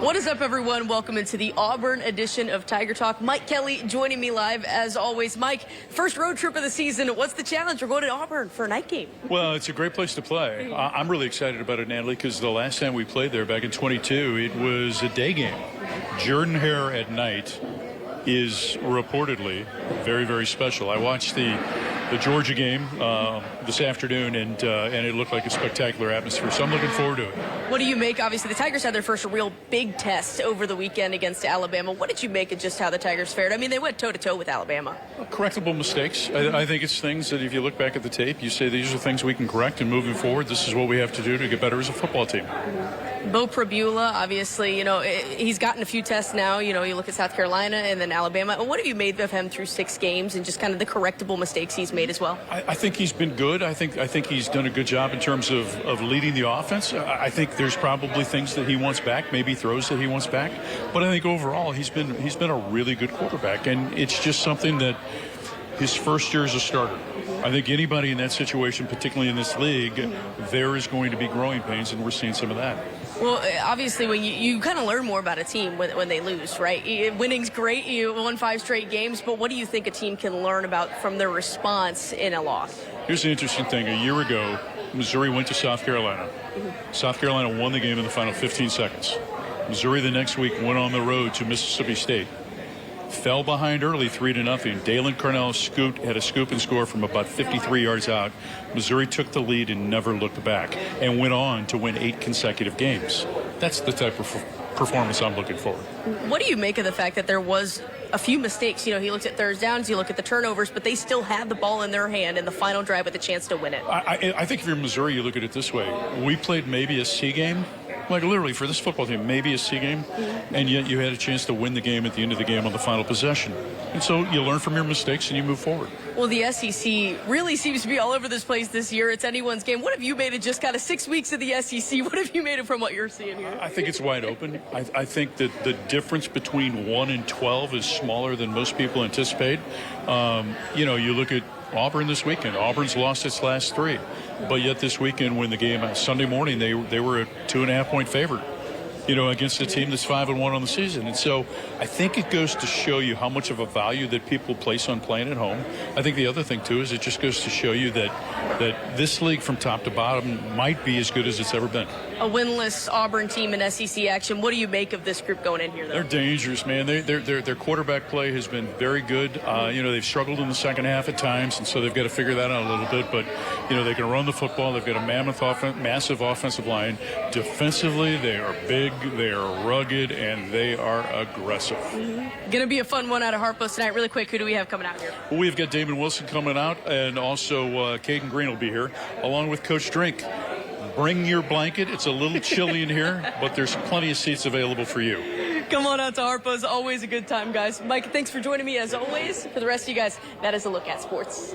What is up, everyone? Welcome into the Auburn edition of Tiger Talk. Mike Kelly joining me live as always. Mike, first road trip of the season. What's the challenge? We're going to Auburn for a night game. Well, it's a great place to play. I'm really excited about it, Natalie, because the last time we played there back in 22, it was a day game. Jordan Hare at night is reportedly very, very special. I watched the Georgia game this afternoon, and it looked like a spectacular atmosphere, so I'm looking forward to it. What do you make? Obviously, the Tigers had their first real big test over the weekend against Alabama. What did you make of just how the Tigers fared? I mean, they went toe-to-toe with Alabama. Correctable mistakes. I think it's things that if you look back at the tape, you say these are things we can correct, and moving forward, this is what we have to do to get better as a football team. Bo Prabula, obviously, he's gotten a few tests now. You look at South Carolina and then Alabama. What have you made of him through 6 games and just kind of the correctable mistakes he's made as well? I think he's been good. I think he's done a good job in terms of leading the offense. I think there's probably things that he wants back, maybe throws that he wants back. But I think overall he's been a really good quarterback, and it's just something that his first year as a starter. I think anybody in that situation, particularly in this league, there is going to be growing pains, and we're seeing some of that. Well, obviously, when you kind of learn more about a team when they lose, right? Winning's great. You won 5 straight games, but what do you think a team can learn about from their response in a loss? Here's the interesting thing. A year ago, Missouri went to South Carolina. South Carolina won the game in the final 15 seconds. Missouri the next week went on the road to Mississippi State. Fell behind early 3-0. Dalen Cornell had a scoop and score from about 53 yards out. Missouri took the lead and never looked back and went on to win 8 consecutive games. That's the type of performance I'm looking for. What do you make of the fact that there was a few mistakes? He looks at third downs, you look at the turnovers, but they still had the ball in their hand in the final drive with a chance to win it. I think if you're Missouri, you look at it this way. We played maybe a C game. Like literally for this football team, maybe a C game, and yet you had a chance to win the game at the end of the game on the final possession. And so you learn from your mistakes and you move forward. Well, the SEC really seems to be all over this place this year. It's anyone's game. What have you made of just kind of 6 weeks of the SEC? What have you made of from what you're seeing here? I think it's wide open. I think that the difference between 1 and 12 is smaller than most people anticipate. You look at Auburn this weekend. Auburn's lost its last 3. But yet this weekend, when the game Sunday morning, they were a 2.5-point favorite, against a team that's 5-1 on the season. And so I think it goes to show you how much of a value that people place on playing at home. I think the other thing, too, is it just goes to show you that this league from top to bottom might be as good as it's ever been. A winless Auburn team in SEC action. What do you make of this group going in here, though? They're dangerous, man. Their quarterback play has been very good. They've struggled in the second half at times, and so they've got to figure that out a little bit. But, they can run the football. They've got a massive offensive line. Defensively, they are big, they are rugged, and they are aggressive. Going to be a fun one out of Harpo's tonight. Really quick, who do we have coming out here? We've got Damon Wilson coming out, and also Caden Green will be here, along with Coach Drink. Bring your blanket. It's a little chilly in here, but there's plenty of seats available for you. Come on out to Harpo's. Always a good time, guys. Mike, thanks for joining me as always. For the rest of you guys, that is a look at sports.